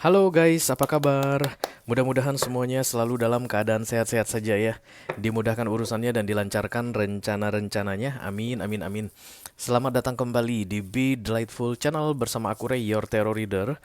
Halo guys, apa kabar? Mudah-mudahan semuanya selalu dalam keadaan sehat-sehat saja ya. Dimudahkan urusannya dan dilancarkan rencana-rencananya. Amin, amin, amin. Selamat datang kembali di Be Delightful Channel bersama aku Ray, your Terror Reader.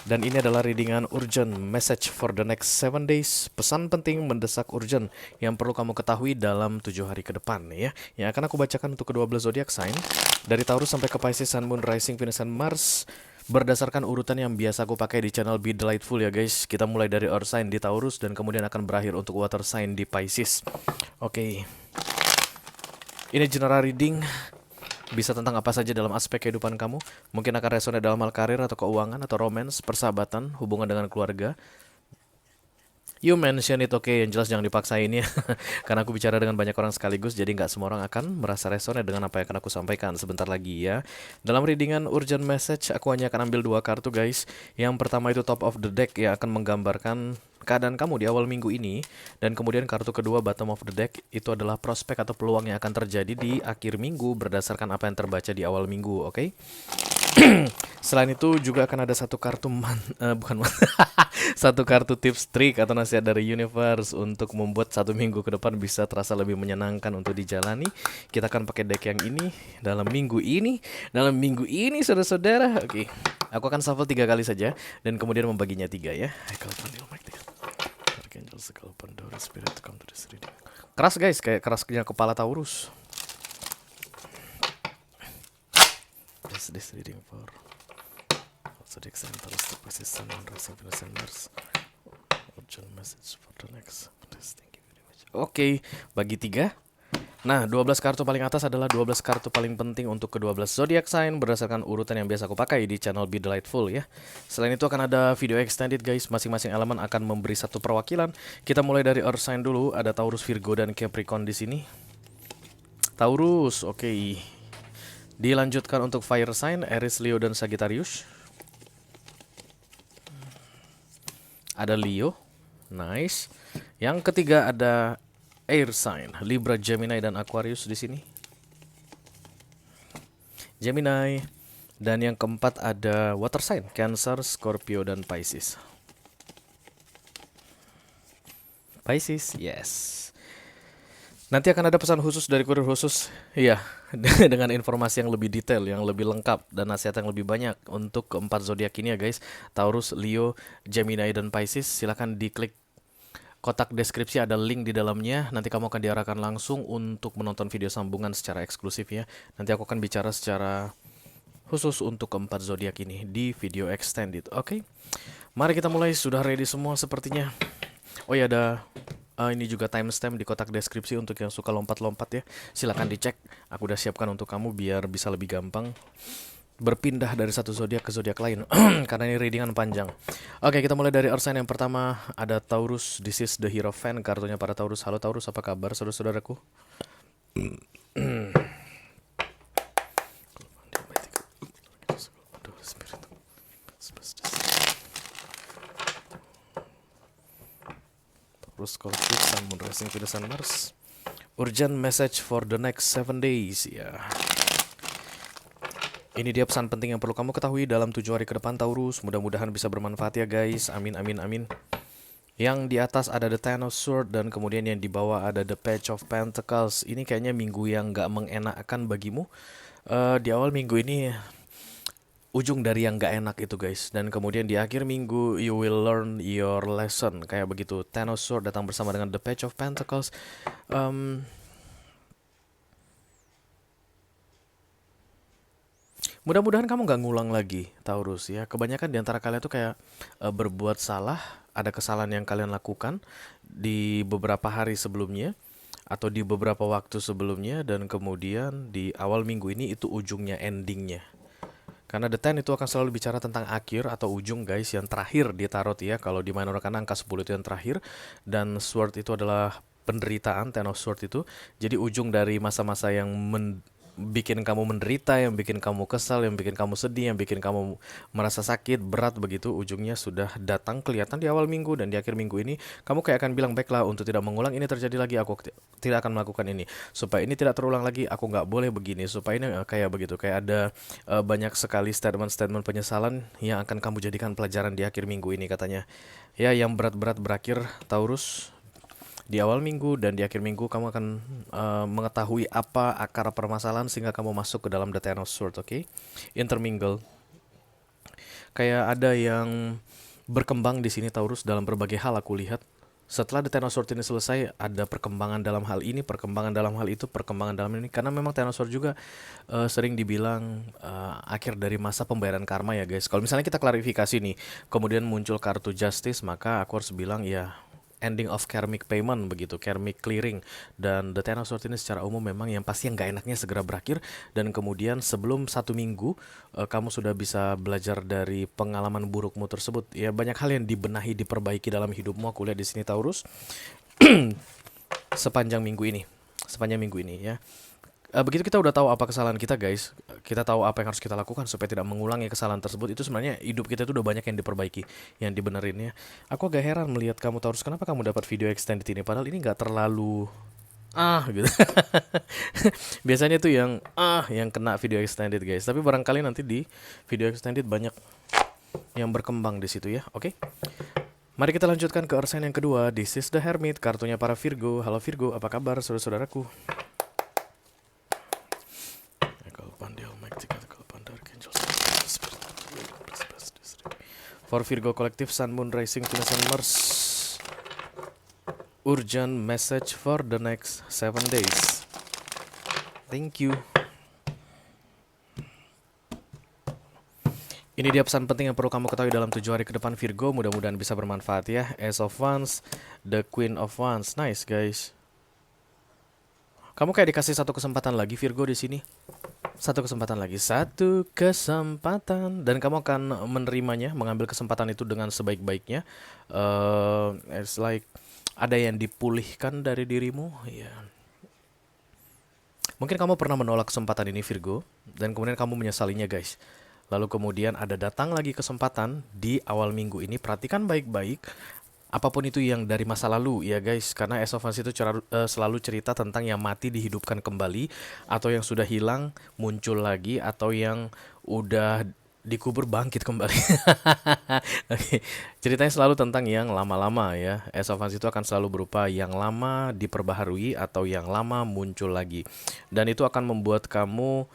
Dan ini adalah readingan urgent message for the next 7 days. Pesan penting mendesak urgent yang perlu kamu ketahui dalam 7 hari ke depan ya. Yang akan aku bacakan untuk kedua belas zodiak sign. Dari Taurus sampai ke Pisces, Sun, Moon, Rising, Venus, dan Mars. Berdasarkan urutan yang biasa aku pakai di channel Be Delightful ya guys. Kita mulai dari Earth sign di Taurus dan kemudian akan berakhir untuk Water sign di Pisces. Oke. Ini general reading. Bisa tentang apa saja dalam aspek kehidupan kamu. Mungkin akan resonate dalam hal karir atau keuangan atau romance, persahabatan, hubungan dengan keluarga. You mention it, oke, yang jelas jangan dipaksain ya. Karena aku bicara dengan banyak orang sekaligus, jadi nggak semua orang akan merasa resonate dengan apa yang akan aku sampaikan sebentar lagi ya. Dalam readingan urgent message, aku hanya akan ambil 2 kartu guys. Yang pertama itu top of the deck yang akan menggambarkan keadaan kamu di awal minggu ini. Dan kemudian kartu kedua bottom of the deck itu adalah prospek atau peluang yang akan terjadi di akhir minggu berdasarkan apa yang terbaca di awal minggu, oke? Selain itu juga akan ada satu kartu bukan satu kartu tips trik atau nasihat dari universe untuk membuat 1 minggu ke depan bisa terasa lebih menyenangkan untuk dijalani. Kita akan pakai deck yang ini dalam minggu ini, saudara-saudara. Oke, aku akan shuffle 3 kali saja dan kemudian membaginya 3 ya. Keras guys, kayak kerasnya kepala Taurus. This reading for zodiac sign Taurus, Pisces, Sun, Moon, Rising, Venus, and Mars. Urgent message for the next. Thank you very much. Oke, bagi 3. Nah, 12 kartu paling atas adalah 12 kartu paling penting untuk ke-12 zodiac sign berdasarkan urutan yang biasa aku pakai di channel Be Delightful ya. Selain itu akan ada video extended guys, masing-masing elemen akan memberi satu perwakilan. Kita mulai dari Earth sign dulu, ada Taurus, Virgo, dan Capricorn di sini. Taurus, oke. Dilanjutkan untuk fire sign, Aries, Leo, dan Sagittarius. Ada Leo, nice. Yang ketiga ada air sign, Libra, Gemini, dan Aquarius di sini. Gemini. Dan yang keempat ada water sign, Cancer, Scorpio, dan Pisces. Pisces, yes. Nanti akan ada pesan khusus dari kurir khusus, iya, dengan informasi yang lebih detail, yang lebih lengkap, dan nasihat yang lebih banyak untuk keempat zodiak ini ya guys. Taurus, Leo, Gemini, dan Pisces. Silahkan diklik kotak deskripsi, ada link di dalamnya. Nanti kamu akan diarahkan langsung untuk menonton video sambungan secara eksklusif ya. Nanti aku akan bicara secara khusus untuk keempat zodiak ini di video extended, oke? Mari kita mulai, sudah ready semua sepertinya. Oh ya, ada ini juga timestamp di kotak deskripsi untuk yang suka lompat-lompat ya. Silakan dicek. Aku udah siapkan untuk kamu biar bisa lebih gampang berpindah dari satu zodiak ke zodiak lain karena ini readingan panjang. Oke, kita mulai dari Earth sign yang pertama, ada Taurus. This is the Hierophant, kartunya para Taurus. Halo Taurus, apa kabar saudara-saudaraku? Taurus, Scorpio, Sun, Moon, Rising, Venus, and Mars. Urgent message for the next 7 days ya. Ini dia pesan penting yang perlu kamu ketahui dalam 7 hari ke depan Taurus. Mudah-mudahan bisa bermanfaat ya guys. Amin, amin, amin. Yang di atas ada The Ten of Swords dan kemudian yang di bawah ada The Page of Pentacles. Ini kayaknya minggu yang gak mengenakkan bagimu. Di awal minggu ini ujung dari yang gak enak itu guys. Dan kemudian di akhir minggu you will learn your lesson. Kayak begitu. Ten of Swords datang bersama dengan The Page of Pentacles. Mudah-mudahan kamu gak ngulang lagi Taurus ya. Kebanyakan di antara kalian tuh kayak berbuat salah. Ada kesalahan yang kalian lakukan di beberapa hari sebelumnya atau di beberapa waktu sebelumnya. Dan kemudian di awal minggu ini itu ujungnya, endingnya. Karena The Ten itu akan selalu bicara tentang akhir atau ujung guys, yang terakhir di tarot ya. Kalau di minor arcana angka 10 itu yang terakhir. Dan Sword itu adalah penderitaan, Ten of Sword itu. Jadi ujung dari masa-masa yang bikin kamu menderita, yang bikin kamu kesal, yang bikin kamu sedih, yang bikin kamu merasa sakit, berat begitu, ujungnya sudah datang kelihatan di awal minggu dan di akhir minggu ini kamu kayak akan bilang, baiklah untuk tidak mengulang ini terjadi lagi, aku tidak akan melakukan ini. Supaya ini tidak terulang lagi, aku nggak boleh begini. Supaya ini kayak begitu, kayak ada banyak sekali statement-statement penyesalan yang akan kamu jadikan pelajaran di akhir minggu ini katanya. Ya, yang berat-berat berakhir, Taurus, di awal minggu dan di akhir minggu kamu akan mengetahui apa akar permasalahan sehingga kamu masuk ke dalam the Ten of Swords, oke? Intermingle. Kayak ada yang berkembang di sini Taurus dalam berbagai hal aku lihat. Setelah The Ten of Swords ini selesai, ada perkembangan dalam hal ini, perkembangan dalam hal itu, perkembangan dalam ini. Karena memang Ten of Swords juga sering dibilang akhir dari masa pembayaran karma ya guys. Kalau misalnya kita klarifikasi nih, kemudian muncul kartu Justice, maka aku harus bilang ya ending of karmic payment begitu, karmic clearing. Dan The Ten of Swords ini secara umum memang yang pasti yang gak enaknya segera berakhir. Dan kemudian sebelum 1 minggu kamu sudah bisa belajar dari pengalaman burukmu tersebut. Ya banyak hal yang dibenahi, diperbaiki dalam hidupmu. Aku lihat di sini Taurus sepanjang minggu ini, ya. Begitu kita udah tahu apa kesalahan kita guys, kita tahu apa yang harus kita lakukan supaya tidak mengulangi kesalahan tersebut. Itu sebenarnya hidup kita itu udah banyak yang diperbaiki, yang dibenerin ya. Aku agak heran melihat kamu Taurus, kenapa kamu dapat video extended ini padahal ini nggak terlalu gitu. Biasanya tuh yang kena video extended guys. Tapi barangkali nanti di video extended banyak yang berkembang di situ ya. Oke. Mari kita lanjutkan ke Ursain yang kedua. This is the Hermit, kartunya para Virgo. Halo Virgo, apa kabar saudara-saudaraku? For Virgo Collective, Sun, Moon, Rising, Venus, and Mars. Urgent message for the next 7 days. Thank you. Ini dia pesan penting yang perlu kamu ketahui dalam 7 hari ke depan Virgo. Mudah-mudahan bisa bermanfaat ya. Ace of Wands, the Queen of Wands. Nice guys. Kamu kayak dikasih satu kesempatan lagi Virgo di sini. Satu kesempatan lagi, satu kesempatan, dan kamu akan menerimanya, mengambil kesempatan itu dengan sebaik-baiknya. It's like ada yang dipulihkan dari dirimu, ya. Mungkin kamu pernah menolak kesempatan ini Virgo, dan kemudian kamu menyesalinya guys. Lalu kemudian ada datang lagi kesempatan di awal minggu ini. Perhatikan baik-baik. Apapun itu yang dari masa lalu ya guys, karena Ace of Wands itu selalu cerita tentang yang mati dihidupkan kembali, atau yang sudah hilang muncul lagi, atau yang udah dikubur bangkit kembali. Oke. Ceritanya selalu tentang yang lama-lama ya. Ace of Wands itu akan selalu berupa yang lama diperbaharui atau yang lama muncul lagi. Dan itu akan membuat kamu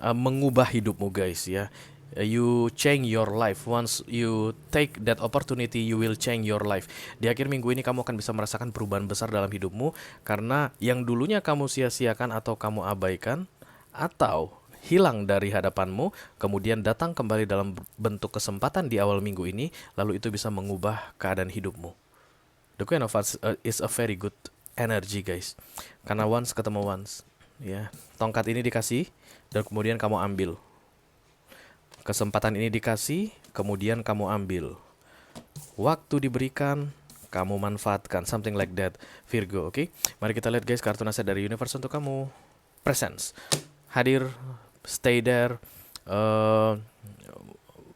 mengubah hidupmu guys ya. You change your life. Once you take that opportunity, you will change your life. Di akhir minggu ini kamu akan bisa merasakan perubahan besar dalam hidupmu, karena yang dulunya kamu sia-siakan atau kamu abaikan atau hilang dari hadapanmu, kemudian datang kembali dalam bentuk kesempatan di awal minggu ini, lalu itu bisa mengubah keadaan hidupmu. The Queen of Wands is a very good energy guys, karena once ketemu once ya. Tongkat ini dikasih dan kemudian kamu ambil. Kesempatan ini dikasih, kemudian kamu ambil. Waktu diberikan, kamu manfaatkan. Something like that, Virgo, oke? Mari kita lihat guys, kartu nasihat dari universe untuk kamu. Presence. Hadir, stay there,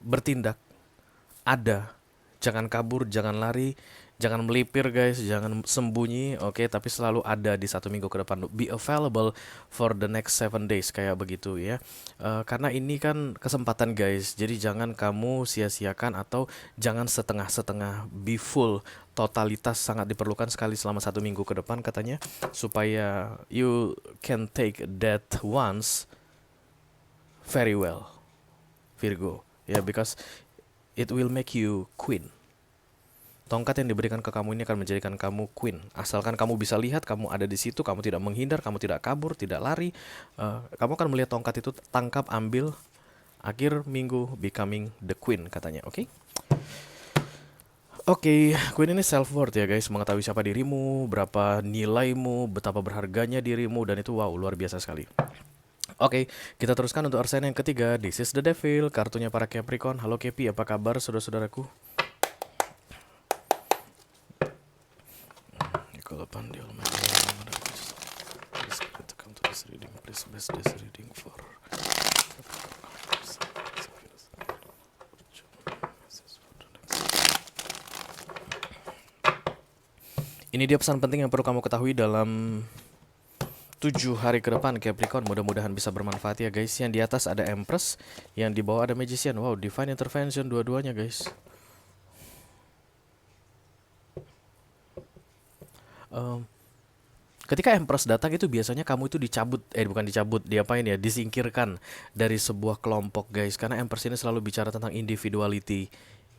bertindak. Ada. Jangan kabur, jangan lari, jangan melipir guys, jangan sembunyi, oke? Tapi selalu ada di 1 minggu ke depan. Be available for the next 7 days, kayak begitu ya. Karena ini kan kesempatan guys, jadi jangan kamu sia-siakan atau jangan setengah-setengah. Be full, totalitas sangat diperlukan sekali selama 1 minggu ke depan katanya, supaya you can take that once very well, Virgo. Ya, because it will make you queen. Tongkat yang diberikan ke kamu ini akan menjadikan kamu queen. Asalkan kamu bisa lihat, kamu ada di situ, kamu tidak menghindar, kamu tidak kabur, tidak lari. Kamu akan melihat tongkat itu, tangkap, ambil. Akhir minggu becoming the queen katanya, oke? Oke, queen ini self worth ya guys, mengetahui siapa dirimu, berapa nilaimu, betapa berharganya dirimu, dan itu wow, luar biasa sekali. Oke, kita teruskan untuk Ursain yang ketiga. This is the Devil, kartunya para Capricorn. Halo Capi, apa kabar saudara-saudaraku? reading for ini dia pesan penting yang perlu kamu ketahui dalam 7 hari ke depan Capricorn. Mudah-mudahan bisa bermanfaat ya guys. Yang di atas ada Empress, yang di bawah ada Magician. Wow, Divine Intervention dua-duanya guys. Ketika Empress datang itu biasanya kamu itu dicabut, bukan dicabut, diapain ya, disingkirkan dari sebuah kelompok guys. Karena Empress ini selalu bicara tentang individuality,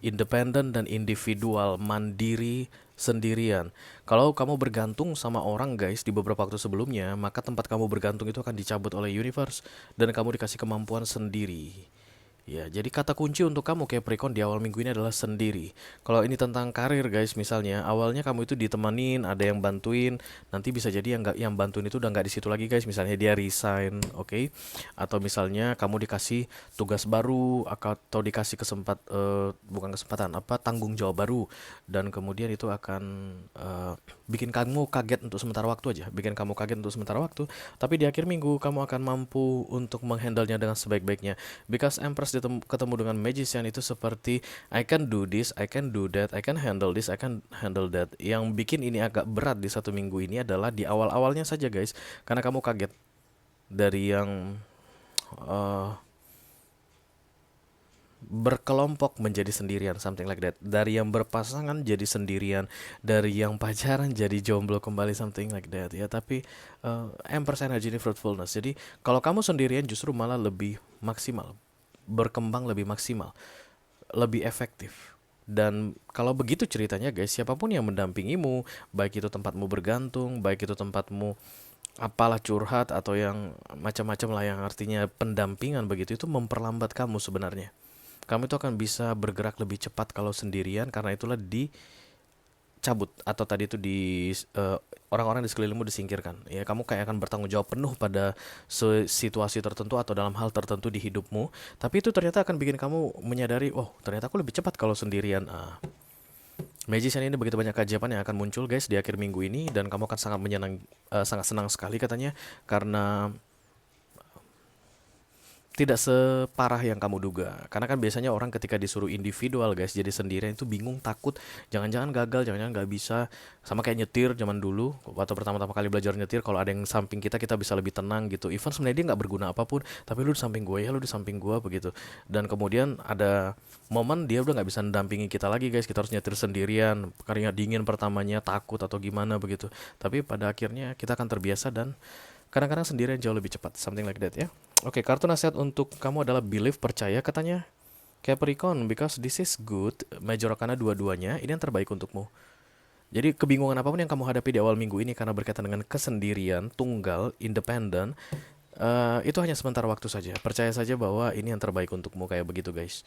independen dan individual, mandiri, sendirian. Kalau kamu bergantung sama orang guys di beberapa waktu sebelumnya, maka tempat kamu bergantung itu akan dicabut oleh universe dan kamu dikasih kemampuan sendiri. Ya, jadi kata kunci untuk kamu Capricorn di awal minggu ini adalah sendiri. Kalau ini tentang karir guys, misalnya awalnya kamu itu ditemanin, ada yang bantuin, nanti bisa jadi yang bantuin itu udah nggak di situ lagi guys. Misalnya dia resign, oke? Atau misalnya kamu dikasih tugas baru atau dikasih bukan kesempatan, tanggung jawab baru, dan kemudian itu akan bikin kamu kaget untuk sementara waktu aja, bikin kamu kaget untuk sementara waktu. Tapi di akhir minggu kamu akan mampu untuk menghandlenya dengan sebaik-baiknya. Because Empress ketemu dengan Magician itu seperti I can do this, I can do that, I can handle this, I can handle that. Yang bikin ini agak berat di 1 minggu ini adalah di awal-awalnya saja guys, karena kamu kaget dari yang berkelompok menjadi sendirian, something like that. Dari yang berpasangan jadi sendirian, dari yang pacaran jadi jomblo kembali, something like that ya. Tapi Empress energy ini fruitfulness. Jadi kalau kamu sendirian justru malah lebih maksimal, berkembang lebih maksimal, lebih efektif. Dan kalau begitu ceritanya guys, siapapun yang mendampingimu, baik itu tempatmu bergantung, baik itu tempatmu apalah curhat atau yang macam-macam lah, yang artinya pendampingan begitu, itu memperlambat kamu sebenarnya. Kamu itu akan bisa bergerak lebih cepat kalau sendirian, karena itulah dicabut atau tadi itu orang-orang di sekelilingmu disingkirkan. Ya, kamu kayak akan bertanggung jawab penuh pada situasi tertentu atau dalam hal tertentu di hidupmu. Tapi itu ternyata akan bikin kamu menyadari, oh ternyata aku lebih cepat kalau sendirian. Magician ini begitu banyak keajaiban yang akan muncul guys di akhir minggu ini, dan kamu akan sangat senang sekali katanya, karena tidak separah yang kamu duga. Karena kan biasanya orang ketika disuruh individual guys, jadi sendirian itu bingung, takut, jangan-jangan gagal, jangan-jangan nggak bisa. Sama kayak nyetir zaman dulu, waktu pertama-tama kali belajar nyetir, kalau ada yang samping kita bisa lebih tenang gitu. Even sebenarnya dia nggak berguna apapun, tapi lu di samping gue ya, lu di samping gue begitu. Dan kemudian ada momen dia udah nggak bisa mendampingi kita lagi guys, kita harus nyetir sendirian, keringat dingin pertamanya, takut atau gimana begitu. Tapi pada akhirnya kita akan terbiasa dan kadang-kadang sendirian jauh lebih cepat, something like that ya. Oke, kartu nasihat untuk kamu adalah believe, percaya katanya Capricorn, because this is good. Major Arcana dua-duanya, ini yang terbaik untukmu. Jadi kebingungan apapun yang kamu hadapi di awal minggu ini karena berkaitan dengan kesendirian, tunggal, independen, itu hanya sementara waktu saja. Percaya saja bahwa ini yang terbaik untukmu, kayak begitu guys.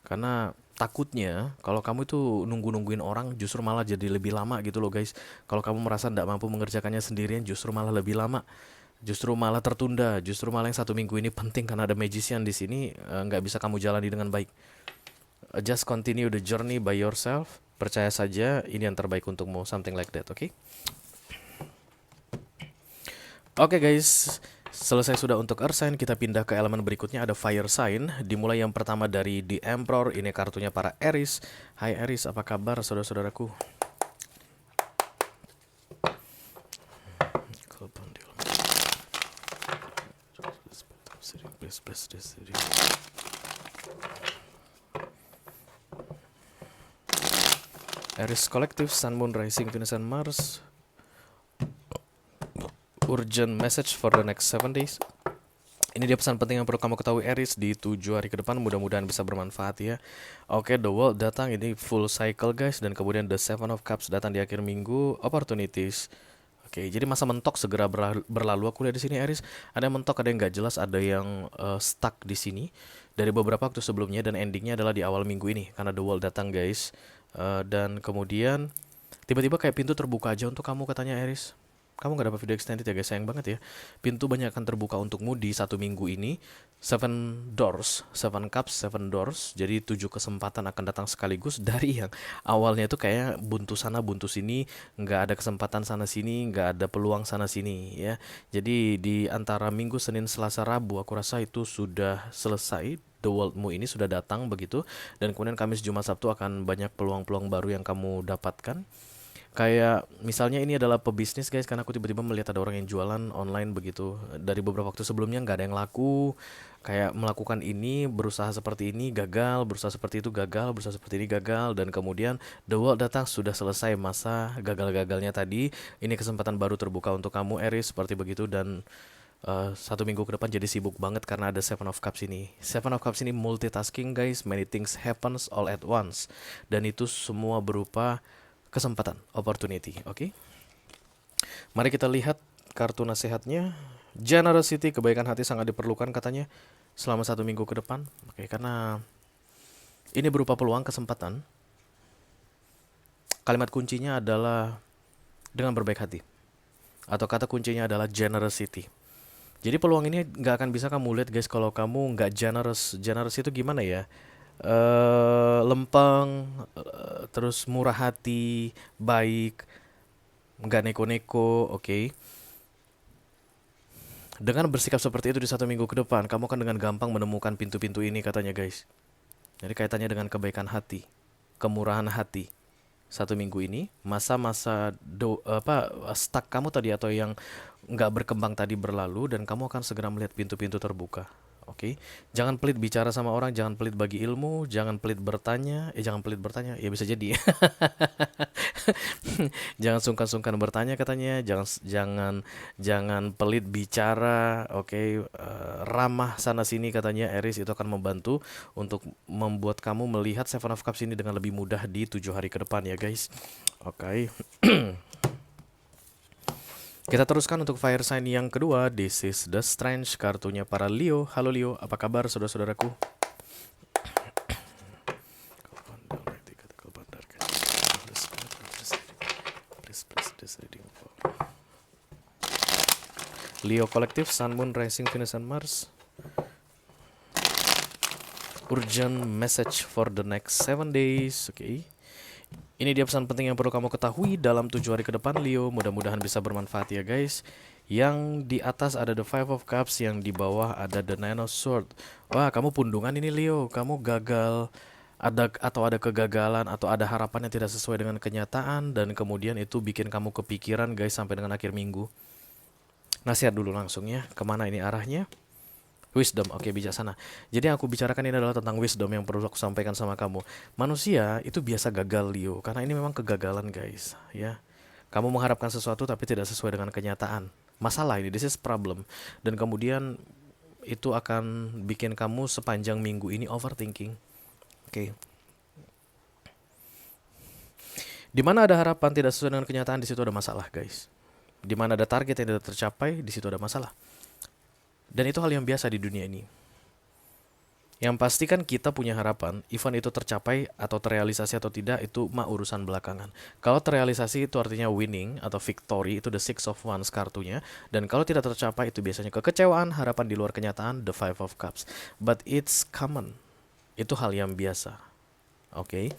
Karena takutnya kalau kamu itu nungguin orang justru malah jadi lebih lama gitu loh guys. Kalau kamu merasa tidak mampu mengerjakannya sendirian, justru malah lebih lama, justru malah tertunda, justru malah yang 1 minggu ini penting karena ada Magician di sini, nggak bisa kamu jalani dengan baik. Just continue the journey by yourself. Percaya saja ini yang terbaik untukmu, something like that, oke? Oke guys, selesai sudah untuk Earth sign, kita pindah ke elemen berikutnya, ada Fire sign. Dimulai yang pertama dari The Emperor, ini kartunya para Aries. Hai Aries, apa kabar saudara-saudaraku? Aries Collective, Sun, Moon, Rising, Venus, and Mars. Urgent message for the next 7 days. Ini dia pesan penting yang perlu kamu ketahui Aries di 7 hari ke depan, mudah-mudahan bisa bermanfaat ya. Oke, The World datang, ini full cycle guys, dan kemudian The Seven of Cups datang di akhir minggu, opportunities. Oke, jadi masa mentok segera berlalu. Aku lihat di sini Aries, ada yang mentok, ada yang nggak jelas, ada yang stuck di sini dari beberapa waktu sebelumnya, dan endingnya adalah di awal minggu ini karena The World datang guys. Dan kemudian tiba-tiba kayak pintu terbuka aja untuk kamu katanya Aries. Kamu nggak dapat video extended ya guys, sayang banget ya. Pintu banyak akan terbuka untukmu di 1 minggu ini. Seven doors, seven cups, seven doors. Jadi 7 kesempatan akan datang sekaligus dari yang awalnya itu kayak buntu sana buntu sini, nggak ada kesempatan sana sini, nggak ada peluang sana sini ya. Jadi di antara Minggu, Senin, Selasa, Rabu, aku rasa itu sudah selesai. The worldmu ini sudah datang begitu, dan kemudian Kamis, Jumat, Sabtu akan banyak peluang-peluang baru yang kamu dapatkan. Kayak misalnya ini adalah pebisnis guys, karena aku tiba-tiba melihat ada orang yang jualan online begitu. Dari beberapa waktu sebelumnya nggak ada yang laku. Kayak melakukan ini, berusaha seperti ini, gagal, berusaha seperti itu, gagal, berusaha seperti ini, gagal. Dan kemudian The World datang, sudah selesai masa gagal-gagalnya tadi. Ini kesempatan baru terbuka untuk kamu Aries, seperti begitu. Dan 1 minggu ke depan jadi sibuk banget karena ada Seven of Cups ini. Seven of Cups ini multitasking guys, many things happens all at once. Dan itu semua berupa kesempatan, opportunity, oke? Mari kita lihat kartu nasihatnya. Generosity, kebaikan hati sangat diperlukan katanya selama 1 minggu ke depan. Oke, karena ini berupa peluang, kesempatan. Kalimat kuncinya adalah dengan berbaik hati. Atau kata kuncinya adalah generosity. Jadi peluang ini nggak akan bisa kamu lihat guys kalau kamu nggak generous. Generous itu gimana ya? Lempeng, terus murah hati, baik, nggak neko-neko, oke. Dengan bersikap seperti itu di 1 minggu ke depan, kamu akan dengan gampang menemukan pintu-pintu ini katanya guys. Jadi kaitannya dengan kebaikan hati, kemurahan hati. 1 minggu ini, masa-masa stuck kamu tadi atau yang nggak berkembang tadi berlalu, dan kamu akan segera melihat pintu-pintu terbuka. Oke, jangan pelit bicara sama orang, jangan pelit bagi ilmu, jangan pelit bertanya, jangan pelit bertanya, ya bisa jadi. Jangan sungkan-sungkan bertanya katanya, jangan pelit bicara, oke. Ramah sana sini katanya Aries, itu akan membantu untuk membuat kamu melihat Seven of Cups ini dengan lebih mudah di 7 hari ke depan ya guys. Oke. Kita teruskan untuk fire sign yang kedua. This is the Strange, kartunya para Leo. Halo Leo, apa kabar saudara-saudaraku? Leo kolektif, Sun, Moon, Rising, Venus, and Mars. Urgent message for the next 7 days. Oke. Ini dia pesan penting yang perlu kamu ketahui dalam 7 hari ke depan Leo. Mudah-mudahan bisa bermanfaat ya guys. Yang di atas ada the Five of Cups, yang di bawah ada the Nine of Swords. Wah, kamu pundungan ini Leo. Kamu gagal, ada kegagalan atau ada harapan yang tidak sesuai dengan kenyataan, dan kemudian itu bikin kamu kepikiran guys sampai dengan akhir minggu. Nasihat dulu langsung ya, kemana ini arahnya? Wisdom, oke, bijaksana. Jadi yang aku bicarakan ini adalah tentang wisdom yang perlu aku sampaikan sama kamu. Manusia itu biasa gagal Leo, karena ini memang kegagalan guys ya. Kamu mengharapkan sesuatu tapi tidak sesuai dengan kenyataan. Masalah ini, this is problem. Dan kemudian itu akan bikin kamu sepanjang minggu ini overthinking. Oke. Di mana ada harapan tidak sesuai dengan kenyataan, di situ ada masalah guys. Di mana ada target yang tidak tercapai, di situ ada masalah. Dan itu hal yang biasa di dunia ini. Yang pasti kan kita punya harapan, event itu tercapai atau terrealisasi atau tidak, itu mah urusan belakangan. Kalau terrealisasi itu artinya winning atau victory, itu the Six of Wands kartunya. Dan kalau tidak tercapai itu biasanya kekecewaan, harapan di luar kenyataan, the Five of Cups. But it's common. Itu hal yang biasa. Oke.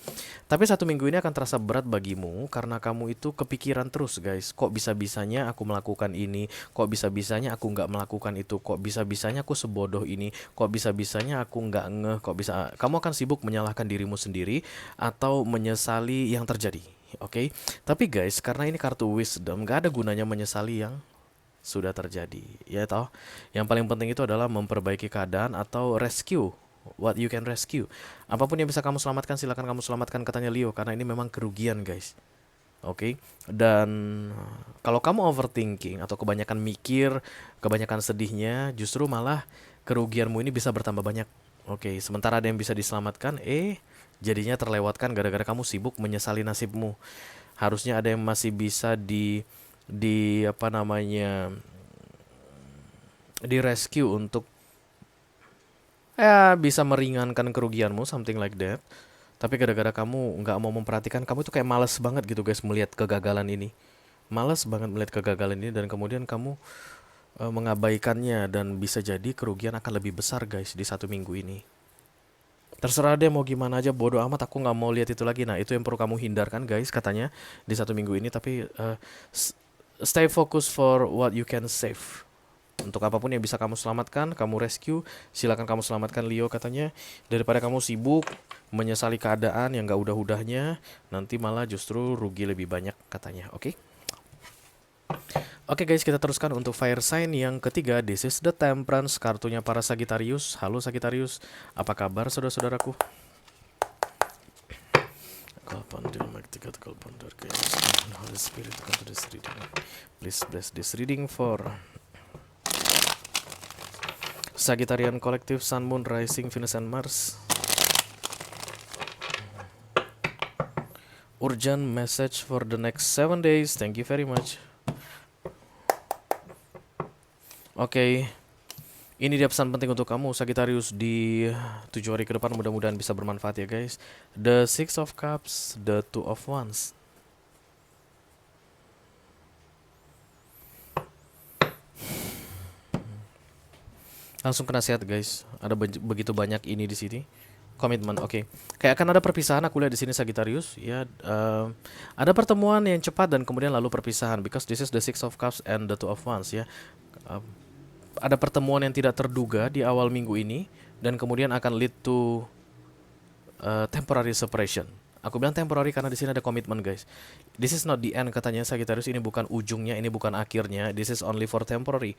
Tapi 1 minggu ini akan terasa berat bagimu karena kamu itu kepikiran terus guys. Kok bisa-bisanya aku melakukan ini? Kok bisa-bisanya aku nggak melakukan itu? Kok bisa-bisanya aku sebodoh ini? Kok bisa-bisanya aku nggak ngeh? Kok bisa? Kamu akan sibuk menyalahkan dirimu sendiri atau menyesali yang terjadi. Oke. Tapi guys, karena ini kartu wisdom, nggak ada gunanya menyesali yang sudah terjadi. Ya toh. Yang paling penting itu adalah memperbaiki keadaan atau rescue. What you can rescue. Apapun yang bisa kamu selamatkan, silakan kamu selamatkan katanya Leo, karena ini memang kerugian guys. Oke. Dan kalau kamu overthinking atau kebanyakan mikir, kebanyakan sedihnya, justru malah kerugianmu ini bisa bertambah banyak. Oke. Sementara ada yang bisa diselamatkan, jadinya terlewatkan gara-gara kamu sibuk menyesali nasibmu. Harusnya ada yang masih bisa di di rescue untuk ya bisa meringankan kerugianmu, something like that. Tapi gara-gara kamu nggak mau memperhatikan, kamu tuh kayak males banget gitu guys melihat kegagalan ini. malas banget melihat kegagalan ini dan kemudian kamu mengabaikannya dan bisa jadi kerugian akan lebih besar guys di 1 minggu ini. Terserah deh mau gimana aja, bodoh amat, aku nggak mau lihat itu lagi. Nah itu yang perlu kamu hindarkan guys katanya di 1 minggu ini. Tapi stay focus for what you can save. Untuk apapun yang bisa kamu selamatkan, kamu rescue, silakan kamu selamatkan Leo katanya. Daripada kamu sibuk menyesali keadaan yang gak udah-udahnya, nanti malah justru rugi lebih banyak katanya. Oke? Oke guys, kita teruskan untuk fire sign yang ketiga. This is the Temperance, kartunya para Sagittarius. Halo Sagittarius, apa kabar saudara-saudaraku? Holy Spirit, come to this reading. Please bless this reading for Sagittarian Collective, Sun, Moon, Rising, Venus, and Mars. Urgent message for the next 7 days. Thank you very much. Oke, ini dia pesan penting untuk kamu Sagittarius di 7 hari ke depan. Mudah-mudahan bisa bermanfaat ya guys. The Six of Cups, the Two of Wands. Langsung ke nasihat guys. Ada begitu banyak ini di sini. Komitmen, oke. Kayak akan ada perpisahan aku lihat di sini Sagittarius. Ya, ada pertemuan yang cepat dan kemudian lalu perpisahan. Because this is the Six of Cups and the Two of Wands ya. Ada pertemuan yang tidak terduga di awal minggu ini dan kemudian akan lead to temporary separation. Aku bilang temporary karena di sini ada komitmen guys. This is not the end katanya Sagittarius. Ini bukan ujungnya, ini bukan akhirnya. This is only for temporary.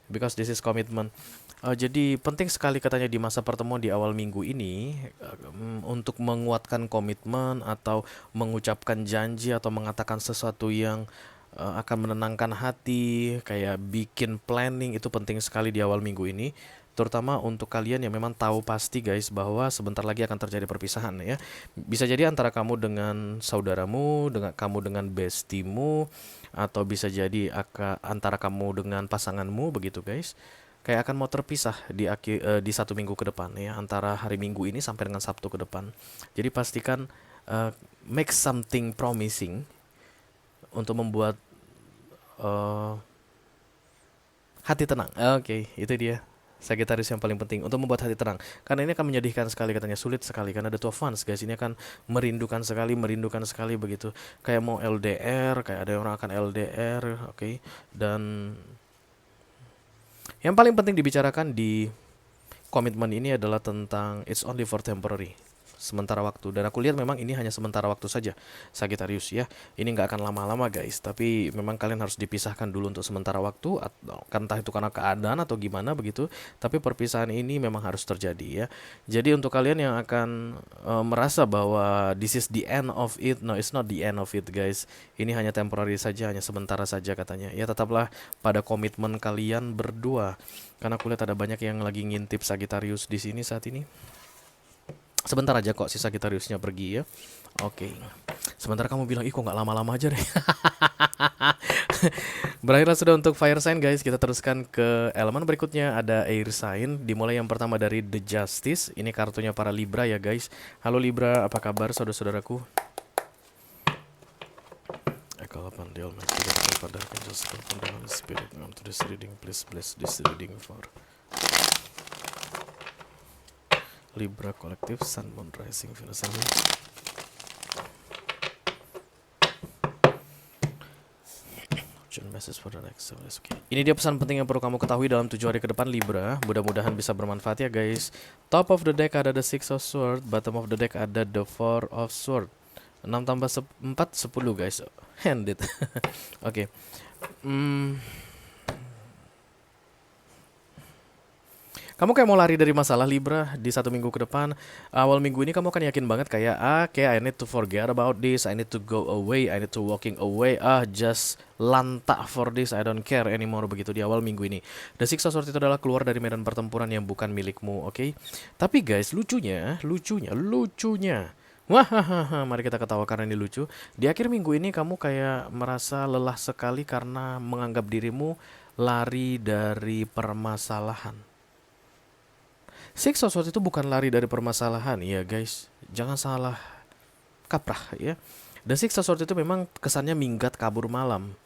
Because this is commitment. Jadi penting sekali katanya di masa pertemuan di awal minggu ini untuk menguatkan komitmen atau mengucapkan janji atau mengatakan sesuatu yang akan menenangkan hati, kayak bikin planning, itu penting sekali di awal minggu ini. Terutama untuk kalian yang memang tahu pasti guys bahwa sebentar lagi akan terjadi perpisahan ya. Bisa jadi antara kamu dengan saudaramu, kamu dengan bestimu, atau bisa jadi antara kamu dengan pasanganmu begitu guys. Kayak akan mau terpisah di 1 minggu ke depan ya, antara hari Minggu ini sampai dengan Sabtu ke depan. Jadi pastikan make something promising untuk membuat hati tenang. Oke, itu dia Sagittarius yang paling penting untuk membuat hati tenang. Karena ini akan menyedihkan sekali katanya, sulit sekali karena ada Two of Wands guys. Ini akan merindukan sekali begitu. Kayak mau LDR, kayak ada orang akan LDR, oke. Dan yang paling penting dibicarakan di komitmen ini adalah tentang it's only for temporary, sementara waktu. Dan aku lihat memang ini hanya sementara waktu saja Sagittarius ya. Ini nggak akan lama-lama guys. Tapi memang kalian harus dipisahkan dulu untuk sementara waktu, atau entah itu karena keadaan atau gimana begitu. Tapi perpisahan ini memang harus terjadi ya. Jadi untuk kalian yang akan merasa bahwa this is the end of it, no, it's not the end of it guys. Ini hanya temporary saja, hanya sementara saja katanya. Ya tetaplah pada komitmen kalian berdua. Karena aku lihat ada banyak yang lagi ngintip Sagittarius di sini saat ini. Sebentar aja kok si Sagittariusnya pergi ya. Oke. Sebentar kamu bilang, ih kok gak lama-lama aja deh. Berakhirlah sudah untuk fire sign guys. Kita teruskan ke elemen berikutnya. Ada air sign. Dimulai yang pertama dari The Justice. Ini kartunya para Libra ya guys. Halo Libra, apa kabar saudara-saudaraku? Spirit, come to this reading. Please bless this reading for Libra Collective, Sun, Moon, Rising, Venus, and Mars. Message for the next 7 days. Okay. Ini dia pesan penting yang perlu kamu ketahui dalam 7 hari ke depan Libra. Mudah-mudahan bisa bermanfaat ya guys. Top of the deck ada the Six of Swords, bottom of the deck ada the Four of Swords. 6 tambah 4, 10 guys. Handed. Oke. Kamu kayak mau lari dari masalah Libra di 1 minggu ke depan. Awal minggu ini kamu kan yakin banget kayak I need to forget about this, I need to go away, I need to walking away, just lantak for this, I don't care anymore begitu di awal minggu ini. The Six of Swords itu adalah keluar dari medan pertempuran yang bukan milikmu, oke? Tapi guys, lucunya. Wah, mari kita ketawa karena ini lucu. Di akhir minggu ini kamu kayak merasa lelah sekali karena menganggap dirimu lari dari permasalahan. Six of Swords itu bukan lari dari permasalahan ya guys. Jangan salah kaprah ya. The Six of Swords itu memang kesannya minggat kabur malam.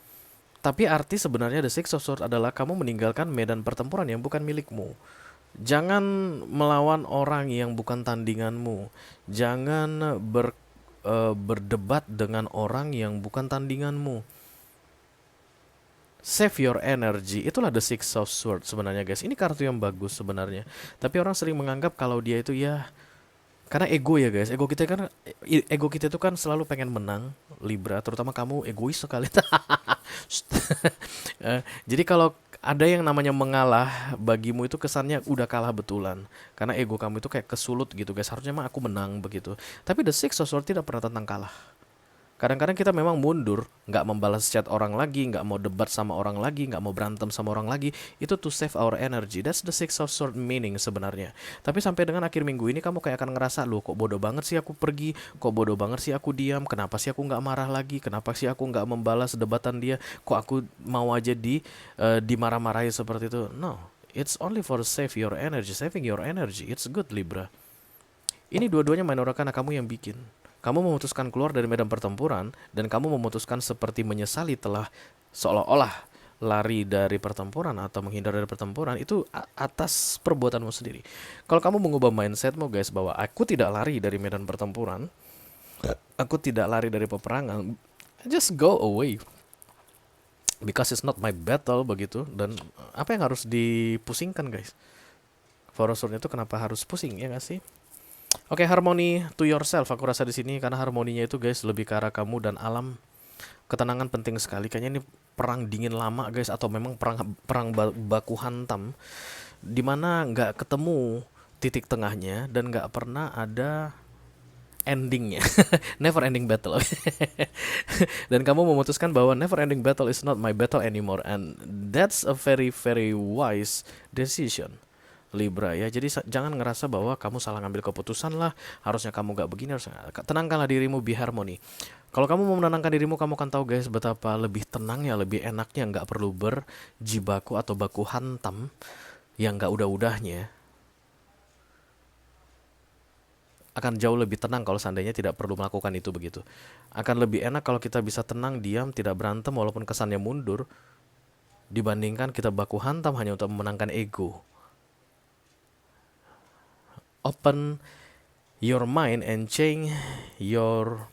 Tapi arti sebenarnya The Six of Swords adalah kamu meninggalkan medan pertempuran yang bukan milikmu. Jangan melawan orang yang bukan tandinganmu. Jangan berdebat dengan orang yang bukan tandinganmu. Save your energy. Itulah the Six of Swords sebenarnya guys. Ini kartu yang bagus sebenarnya. Tapi orang sering menganggap kalau dia itu ya karena ego ya guys. Ego kita itu kan selalu pengen menang, Libra, terutama kamu egois sekali. Jadi kalau ada yang namanya mengalah bagimu itu kesannya udah kalah betulan. Karena ego kamu itu kayak kesulut gitu guys. Harusnya mah aku menang begitu. Tapi the Six of Swords tidak pernah tentang kalah. Kadang-kadang kita memang mundur, nggak membalas chat orang lagi, nggak mau debat sama orang lagi, nggak mau berantem sama orang lagi. Itu to save our energy. That's the Six of Swords meaning sebenarnya. Tapi sampai dengan akhir minggu ini kamu kayak akan ngerasa, loh kok bodoh banget sih aku pergi, kok bodoh banget sih aku diam, kenapa sih aku nggak marah lagi, kenapa sih aku nggak membalas debatan dia, kok aku mau aja dimarah-marahi seperti itu. No, it's only for save your energy, saving your energy. It's good Libra. Ini dua-duanya main karena kamu yang bikin. Kamu memutuskan keluar dari medan pertempuran dan kamu memutuskan seperti menyesali telah seolah-olah lari dari pertempuran atau menghindar dari pertempuran itu atas perbuatanmu sendiri. Kalau kamu mengubah mindsetmu guys bahwa aku tidak lari dari medan pertempuran, aku tidak lari dari peperangan, just go away. Because it's not my battle begitu. Dan apa yang harus dipusingkan guys? For itu kenapa harus pusing ya gak sih? Oke, harmony to yourself aku rasa di sini karena harmoninya itu guys lebih ke arah kamu dan alam. Ketenangan penting sekali. Kayaknya ini perang dingin lama guys atau memang perang baku hantam dimana nggak ketemu titik tengahnya dan nggak pernah ada endingnya. Never ending battle. Dan kamu memutuskan bahwa never ending battle is not my battle anymore, and that's a very very wise decision Libra ya. Jadi jangan ngerasa bahwa kamu salah ngambil keputusan lah, harusnya kamu gak begini, harusnya. Tenangkanlah dirimu, be harmony. Kalau kamu mau menenangkan dirimu, kamu akan tahu guys betapa lebih tenangnya, lebih enaknya, nggak perlu berjibaku atau baku hantam yang nggak udah-udahnya. Akan jauh lebih tenang kalau seandainya tidak perlu melakukan itu begitu. Akan lebih enak kalau kita bisa tenang, diam, tidak berantem walaupun kesannya mundur, dibandingkan kita baku hantam hanya untuk memenangkan ego. Open your mind and change your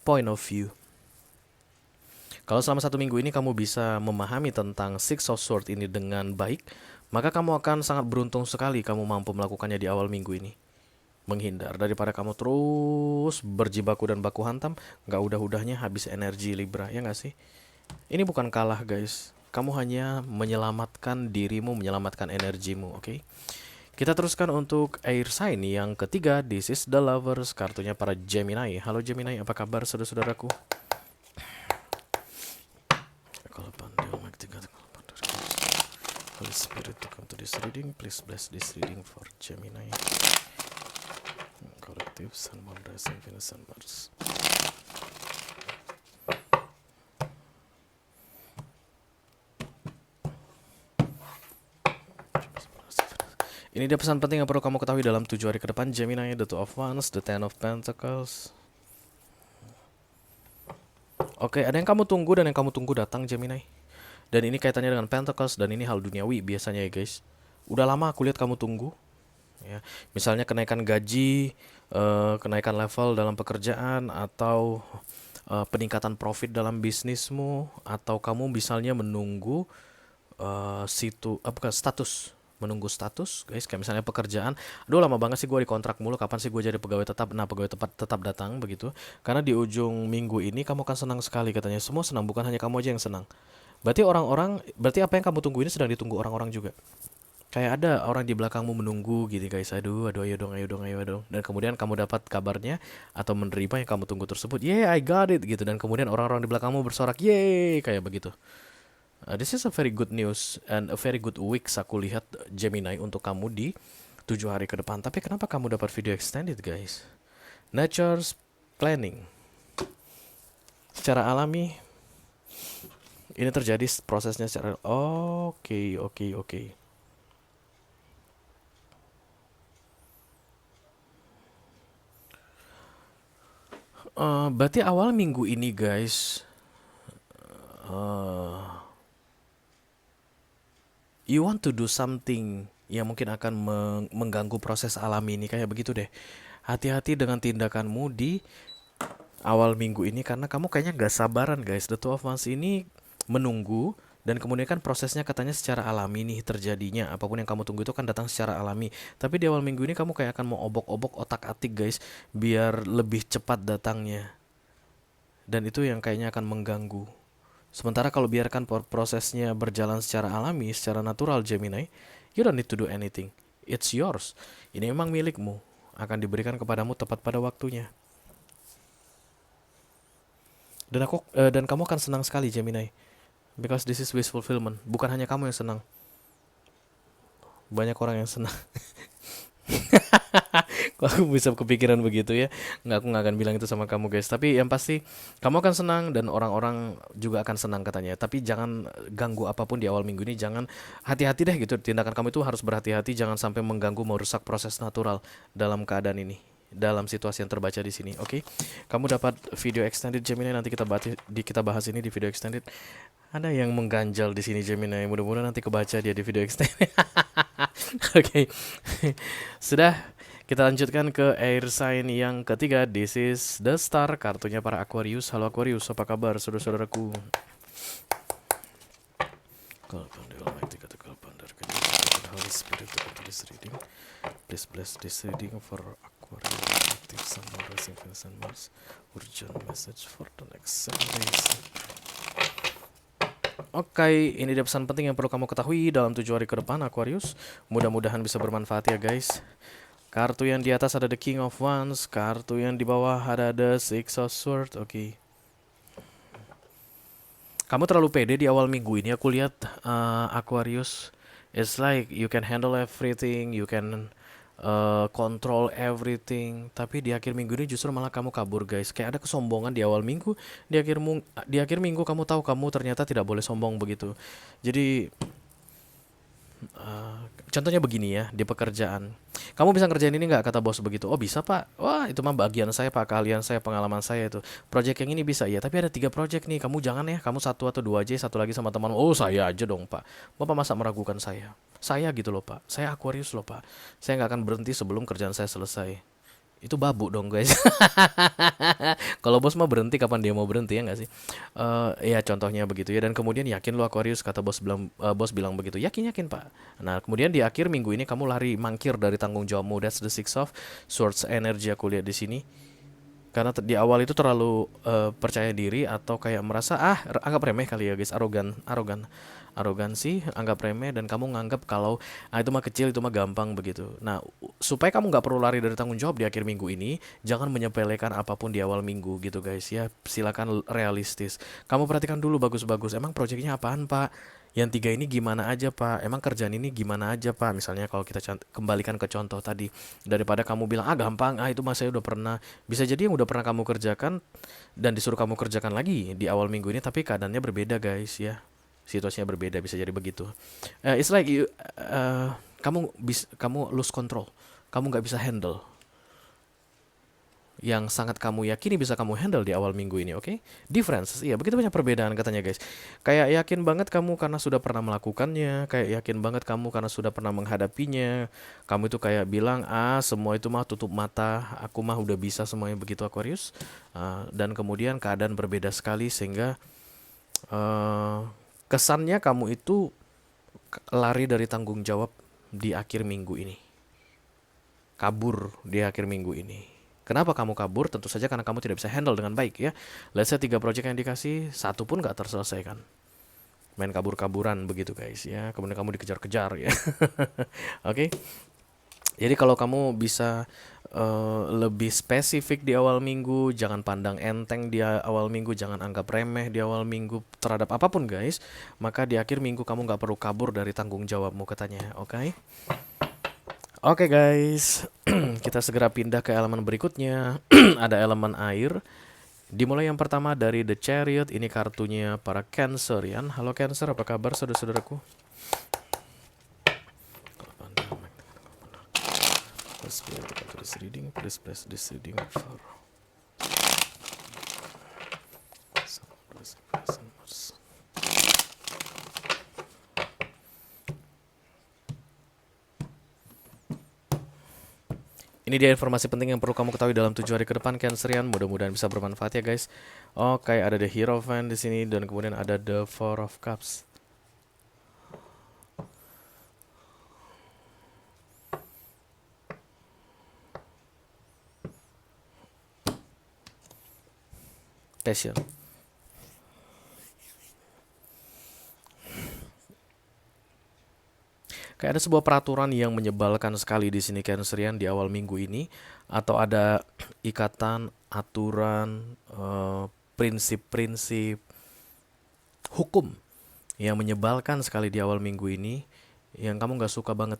point of view. Kalau selama 1 minggu ini kamu bisa memahami tentang Six of Swords ini dengan baik, maka kamu akan sangat beruntung sekali kamu mampu melakukannya di awal minggu ini. Menghindar daripada kamu terus berjibaku dan baku hantam, gak udah-udahnya habis energi Libra, ya gak sih? Ini bukan kalah guys, kamu hanya menyelamatkan dirimu, menyelamatkan energimu, oke? Kita teruskan untuk air sign yang ketiga. This is the Lovers, kartunya para Gemini. Halo Gemini, apa kabar saudara-saudaraku? Holy Spirit to come to this reading, please bless this reading for Gemini. Collective Sun, Moon, Rising, Venus, and Mars. Ini dia pesan penting yang perlu kamu ketahui dalam 7 hari ke depan Gemini. The Two of Wands, The Ten of Pentacles. Oke, ada yang kamu tunggu dan yang kamu tunggu datang Gemini. Dan ini kaitannya dengan Pentacles dan ini hal duniawi biasanya ya guys. Udah lama aku lihat kamu tunggu ya. Misalnya kenaikan gaji, kenaikan level dalam pekerjaan, atau peningkatan profit dalam bisnismu, atau kamu misalnya menunggu status, menunggu status guys, kayak misalnya pekerjaan. Aduh lama banget sih gue dikontrak mulu, kapan sih gue jadi pegawai tetap. Nah, pegawai tetap datang begitu. Karena di ujung minggu ini kamu akan senang sekali katanya. Semua senang, bukan hanya kamu aja yang senang. Berarti apa yang kamu tunggu ini sedang ditunggu orang-orang juga. Kayak ada orang di belakangmu menunggu gitu guys. Aduh, ayo dong. Dan kemudian kamu dapat kabarnya atau menerima yang kamu tunggu tersebut. Yeah, I got it gitu. Dan kemudian orang-orang di belakangmu bersorak, yeay, kayak begitu. This is a very good news and a very good week aku lihat Gemini untuk kamu di 7 hari ke depan. Tapi kenapa kamu dapat video extended guys? Nature's planning. Secara alami ini terjadi prosesnya secara oke. Berarti awal minggu ini guys, uh, you want to do something yang mungkin akan mengganggu proses alami ini, kayak begitu deh. Hati-hati dengan tindakanmu di awal minggu ini karena kamu kayaknya gak sabaran guys. The Two of Wands ini menunggu dan kemudian kan prosesnya katanya secara alami nih terjadinya. Apapun yang kamu tunggu itu kan datang secara alami. Tapi di awal minggu ini kamu kayak akan mau obok-obok otak-atik guys biar lebih cepat datangnya. Dan itu yang kayaknya akan mengganggu. Sementara kalau biarkan prosesnya berjalan secara alami, secara natural Gemini, you don't need to do anything. It's yours. Ini memang milikmu. Akan diberikan kepadamu tepat pada waktunya. Dan kamu akan senang sekali Gemini. Because this is wish fulfillment. Bukan hanya kamu yang senang. Banyak orang yang senang. Kok aku bisa kepikiran begitu ya? Aku nggak akan bilang itu sama kamu guys. Tapi yang pasti kamu akan senang dan orang-orang juga akan senang katanya. Tapi jangan ganggu apapun di awal minggu ini. Jangan, hati-hati deh gitu. Tindakan kamu itu harus berhati-hati. Jangan sampai mengganggu, merusak proses natural dalam keadaan ini. Dalam situasi yang terbaca di sini, oke? Kamu dapat video extended Gemini, nanti kita bahas ini di video extended. Ada yang mengganjal di sini Gemini, mudah-mudahan nanti kebaca dia di video extended. Oke. Sudah, kita lanjutkan ke air sign yang ketiga. This is the star, kartunya para Aquarius. Halo Aquarius, apa kabar saudara-saudaraku? Holy Spirit to this reading. Please bless this reading for Aquarius, active Sun, rising Venus and Mars. Urgent message for the next 7 days. Oke, ini dia pesan penting yang perlu kamu ketahui dalam 7 hari ke depan Aquarius. Mudah-mudahan bisa bermanfaat ya guys. Kartu yang di atas ada The King of Wands, kartu yang di bawah ada The Six of Swords. Oke. Kamu terlalu pede di awal minggu ini, aku lihat Aquarius. It's like you can handle everything, you can control everything. Tapi di akhir minggu ini justru malah kamu kabur guys. Kayak ada kesombongan di awal minggu. Di akhir minggu kamu tahu kamu ternyata tidak boleh sombong begitu. Jadi contohnya begini ya, di pekerjaan. Kamu bisa ngerjain ini nggak, kata bos begitu. Oh bisa pak. Wah itu mah bagian saya pak, keahlian saya, pengalaman saya itu. Project yang ini bisa ya, tapi ada 3 project nih. Kamu jangan ya, kamu 1 atau 2 aja, 1 lagi sama teman. Oh saya aja dong pak. Bapak masa meragukan saya? Saya gitu loh pak. Saya Aquarius loh pak. Saya nggak akan berhenti sebelum kerjaan saya selesai. Itu babu dong guys. Kalau bos mah berhenti kapan dia mau berhenti, ya nggak sih? Ya contohnya begitu ya. Dan kemudian yakin lo Aquarius, kata bos bilang begitu. Yakin pak. Nah kemudian di akhir minggu ini kamu lari mangkir dari tanggung jawabmu. That's the Six of Swords energy aku lihat di sini. Karena di awal itu terlalu percaya diri atau kayak merasa anggap remeh kali ya guys, arogansi, anggap remeh, dan kamu nganggap kalau itu mah kecil, itu mah gampang begitu. Nah, supaya kamu nggak perlu lari dari tanggung jawab di akhir minggu ini, jangan menyepelekan apapun di awal minggu gitu guys ya. Silakan realistis. Kamu perhatikan dulu bagus-bagus. Emang proyeknya apaan pak? Yang 3 ini gimana aja pak? Emang kerjaan ini gimana aja pak? Misalnya kalau kita kembalikan ke contoh tadi, daripada kamu bilang gampang, itu mas saya udah pernah. Bisa jadi yang udah pernah kamu kerjakan dan disuruh kamu kerjakan lagi di awal minggu ini, tapi keadaannya berbeda guys ya. Situasinya berbeda, bisa jadi begitu. It's like kamu lose control. Kamu nggak bisa handle yang sangat kamu yakini bisa kamu handle di awal minggu ini, oke? Difference, iya begitu banyak perbedaan katanya guys. Kayak yakin banget kamu karena sudah pernah melakukannya, kayak yakin banget kamu karena sudah pernah menghadapinya. Kamu itu kayak bilang, semua itu mah tutup mata, aku mah udah bisa semuanya begitu Aquarius. Dan kemudian keadaan berbeda sekali sehingga kesannya kamu itu lari dari tanggung jawab di akhir minggu ini. Kabur di akhir minggu ini. Kenapa kamu kabur? Tentu saja karena kamu tidak bisa handle dengan baik ya. Let's say 3 project yang dikasih, 1 pun gak terselesaikan. Main kabur-kaburan begitu guys ya. Kemudian kamu dikejar-kejar ya. Oke. Jadi kalau kamu bisa lebih spesifik di awal minggu, jangan pandang enteng di awal minggu, jangan anggap remeh di awal minggu terhadap apapun guys, maka di akhir minggu kamu gak perlu kabur dari tanggung jawabmu katanya, oke? Oke guys, kita segera pindah ke elemen berikutnya. Ada elemen air. Dimulai yang pertama dari The Chariot. Ini kartunya para Cancerian. Halo Cancer, apa kabar saudara-saudaraku? Please bless this reading for Ini dia informasi penting yang perlu kamu ketahui dalam 7 hari ke depan, Cancerian. Mudah-mudahan bisa bermanfaat ya guys. Oke, ada The Hierophant di sini dan kemudian ada The Four of Cups. Tension. Kayak ada sebuah peraturan yang menyebalkan sekali di sini, Cancerian, di awal minggu ini, atau ada ikatan, aturan, prinsip-prinsip, hukum yang menyebalkan sekali di awal minggu ini, yang kamu nggak suka banget.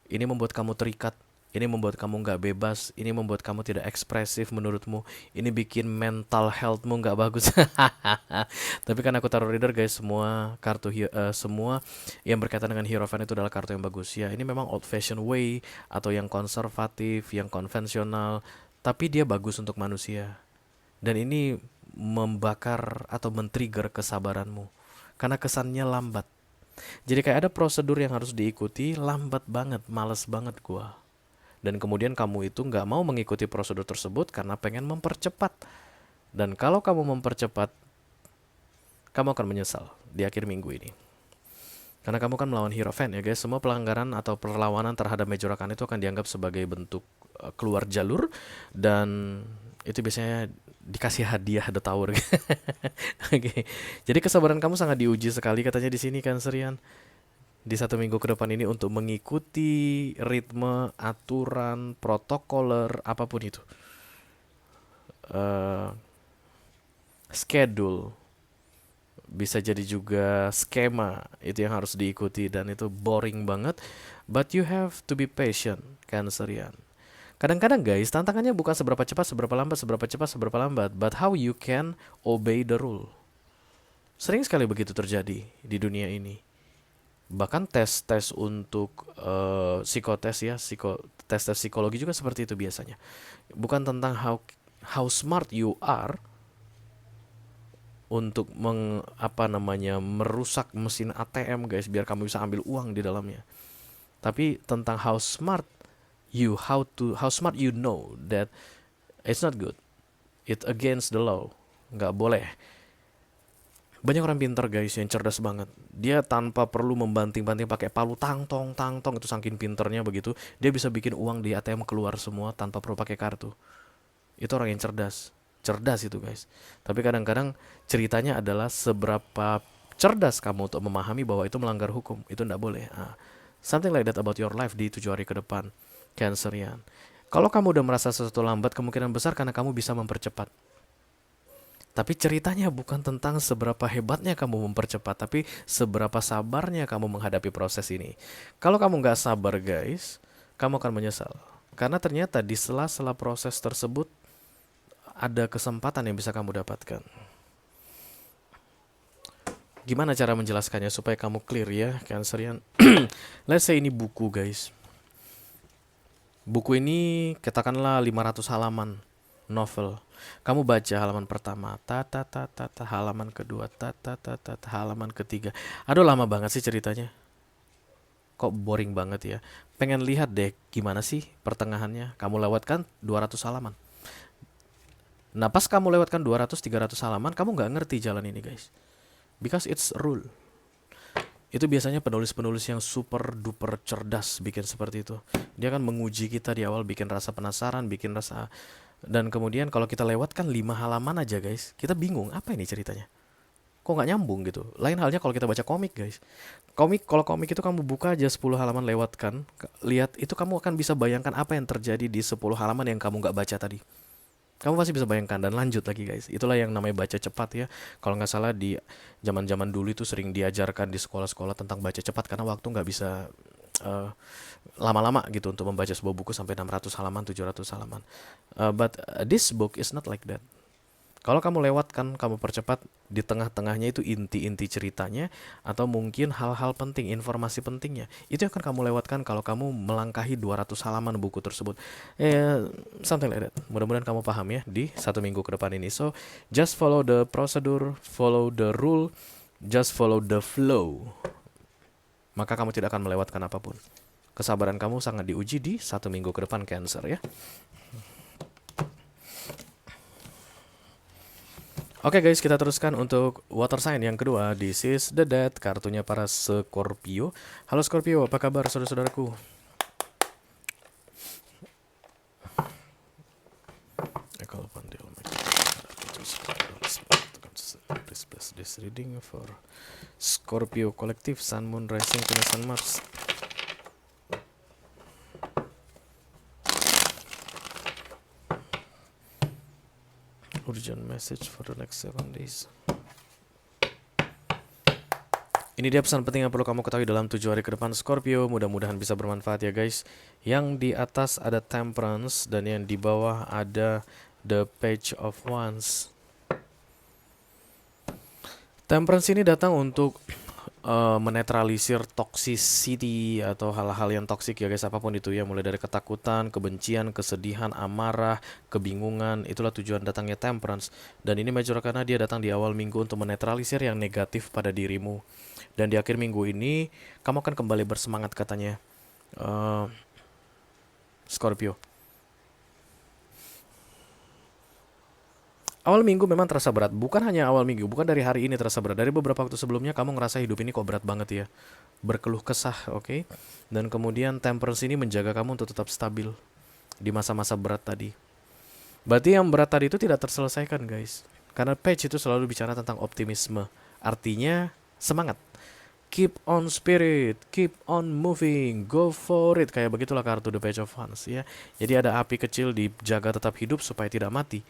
Ini membuat kamu terikat. Ini membuat kamu nggak bebas. Ini membuat kamu tidak ekspresif menurutmu. Ini bikin mental healthmu nggak bagus. Tapi kan aku taruh reader guys, semua kartu semua yang berkaitan dengan Hierophant itu adalah kartu yang bagus. Ya, ini memang old fashion way atau yang konservatif, yang konvensional. Tapi dia bagus untuk manusia. Dan ini membakar atau men-trigger kesabaranmu. Karena kesannya lambat. Jadi kayak ada prosedur yang harus diikuti, lambat banget, males banget gua. Dan kemudian kamu itu nggak mau mengikuti prosedur tersebut karena pengen mempercepat. Dan kalau kamu mempercepat, kamu akan menyesal di akhir minggu ini. Karena kamu kan melawan Hierophant ya guys. Semua pelanggaran atau perlawanan terhadap Major Arcana itu akan dianggap sebagai bentuk keluar jalur. Dan itu biasanya dikasih hadiah The Tower. Oke. Jadi kesabaran kamu sangat diuji sekali katanya di sini, Cancerian, di 1 minggu ke depan ini untuk mengikuti ritme, aturan, protokoler, apapun itu. Eh, Schedule, bisa jadi juga skema, itu yang harus diikuti dan itu boring banget. But you have to be patient, Cancerian. Kadang-kadang guys, tantangannya bukan seberapa cepat, seberapa lambat, seberapa cepat, seberapa lambat, but how you can obey the rule. Sering sekali begitu terjadi di dunia ini. Bahkan tes-tes untuk psikotes ya, tes-tes psikologi juga seperti itu biasanya. Bukan tentang how smart you are untuk merusak mesin ATM guys biar kamu bisa ambil uang di dalamnya. Tapi tentang how smart you know that it's not good. It's against the law. Nggak boleh. Banyak orang pintar guys yang cerdas banget. Dia tanpa perlu membanting-banting pakai palu tang tong itu saking pinternya begitu. Dia bisa bikin uang di ATM keluar semua tanpa perlu pakai kartu. Itu orang yang cerdas. Cerdas itu guys. Tapi kadang-kadang ceritanya adalah seberapa cerdas kamu untuk memahami bahwa itu melanggar hukum. Itu nggak boleh. Something like that about your life di 7 hari ke depan, Cancerian. Kalau kamu udah merasa sesuatu lambat, kemungkinan besar karena kamu bisa mempercepat. Tapi ceritanya bukan tentang seberapa hebatnya kamu mempercepat, tapi seberapa sabarnya kamu menghadapi proses ini. Kalau kamu nggak sabar guys, kamu akan menyesal. Karena ternyata di sela-sela proses tersebut, ada kesempatan yang bisa kamu dapatkan. Gimana cara menjelaskannya supaya kamu clear ya, Cancerian? Let's say ini buku guys. Buku ini katakanlah 500 halaman novel. Kamu baca halaman pertama, halaman kedua, halaman ketiga. Aduh lama banget sih ceritanya. Kok boring banget ya. Pengen lihat deh gimana sih pertengahannya. Kamu lewatkan 200 halaman. Nah pas kamu lewatkan 200-300 halaman, kamu gak ngerti jalan ini guys. Because it's rule. Itu biasanya penulis-penulis yang super duper cerdas bikin seperti itu. Dia akan menguji kita di awal, bikin rasa penasaran, bikin rasa. Dan kemudian kalau kita lewatkan 5 halaman aja guys, kita bingung apa ini ceritanya. Kok nggak nyambung gitu. Lain halnya kalau kita baca komik guys. Kalau komik itu kamu buka aja 10 halaman lewatkan, lihat itu kamu akan bisa bayangkan apa yang terjadi di 10 halaman yang kamu nggak baca tadi. Kamu pasti bisa bayangkan dan lanjut lagi guys. Itulah yang namanya baca cepat ya. Kalau nggak salah di zaman-zaman dulu itu sering diajarkan di sekolah-sekolah tentang baca cepat karena waktu nggak bisa lama-lama gitu untuk membaca sebuah buku sampai 600 halaman, 700 halaman. But this book is not like that. Kalau kamu lewatkan, kamu percepat, di tengah-tengahnya itu inti-inti ceritanya atau mungkin hal-hal penting, informasi pentingnya. Itu akan kamu lewatkan kalau kamu melangkahi 200 halaman buku tersebut. Something like that. Mudah-mudahan kamu paham ya di 1 minggu ke depan ini. So, just follow the procedure, follow the rule, just follow the flow. Maka kamu tidak akan melewatkan apapun. Kesabaran kamu sangat diuji di 1 minggu ke depan, Cancer ya. Oke guys, kita teruskan untuk water sign yang kedua. This is the Death, kartunya para Scorpio. Halo Scorpio, apa kabar saudara-saudaraku? This reading for Scorpio Collective, Sun, Moon, Rising, Venus, and Mars. Urgent message for the next 7 days. Ini dia pesan penting yang perlu kamu ketahui dalam 7 hari ke depan Scorpio. Mudah-mudahan bisa bermanfaat ya guys. Yang di atas ada Temperance dan yang di bawah ada the Page of Wands. Temperance ini datang untuk menetralisir toxicity atau hal-hal yang toksik ya guys, apapun itu ya, mulai dari ketakutan, kebencian, kesedihan, amarah, kebingungan. Itulah tujuan datangnya Temperance. Dan ini major karena dia datang di awal minggu untuk menetralisir yang negatif pada dirimu. Dan di akhir minggu ini kamu akan kembali bersemangat katanya, Scorpio. Awal minggu memang terasa berat, bukan hanya awal minggu, bukan dari hari ini terasa berat. Dari beberapa waktu sebelumnya kamu ngerasa hidup ini kok berat banget ya, berkeluh kesah, oke? Dan kemudian Temperance ini menjaga kamu untuk tetap stabil di masa-masa berat tadi. Berarti yang berat tadi itu tidak terselesaikan guys, karena Page itu selalu bicara tentang optimisme, artinya semangat. Keep on spirit, keep on moving, go for it. Kayak begitulah kartu The Page of Wands ya. Jadi ada api kecil, dijaga tetap hidup supaya tidak mati.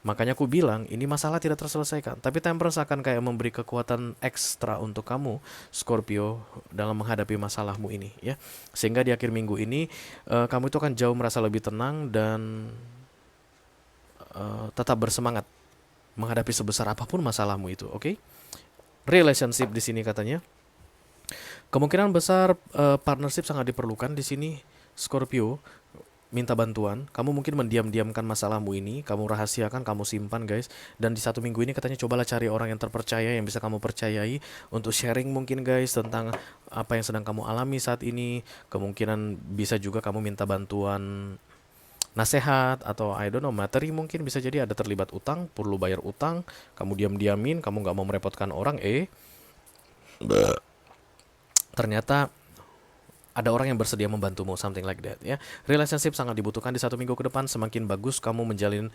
Makanya aku bilang ini masalah tidak terselesaikan, tapi Temperance akan kayak memberi kekuatan ekstra untuk kamu Scorpio dalam menghadapi masalahmu ini ya. Sehingga di akhir minggu ini kamu itu akan jauh merasa lebih tenang dan tetap bersemangat menghadapi sebesar apapun masalahmu itu, oke? Relationship di sini katanya kemungkinan besar partnership sangat diperlukan di sini Scorpio. Minta bantuan, kamu mungkin mendiam-diamkan masalahmu ini, kamu rahasiakan, kamu simpan guys. Dan di 1 minggu ini katanya cobalah cari orang yang terpercaya, yang bisa kamu percayai untuk sharing mungkin guys tentang apa yang sedang kamu alami saat ini. Kemungkinan bisa juga kamu minta bantuan nasihat atau I don't know, materi mungkin bisa jadi ada terlibat utang, perlu bayar utang, kamu diam-diamin, kamu gak mau merepotkan orang, ternyata ada orang yang bersedia membantumu, something like that ya. Relationship sangat dibutuhkan di 1 minggu ke depan. Semakin bagus kamu menjalin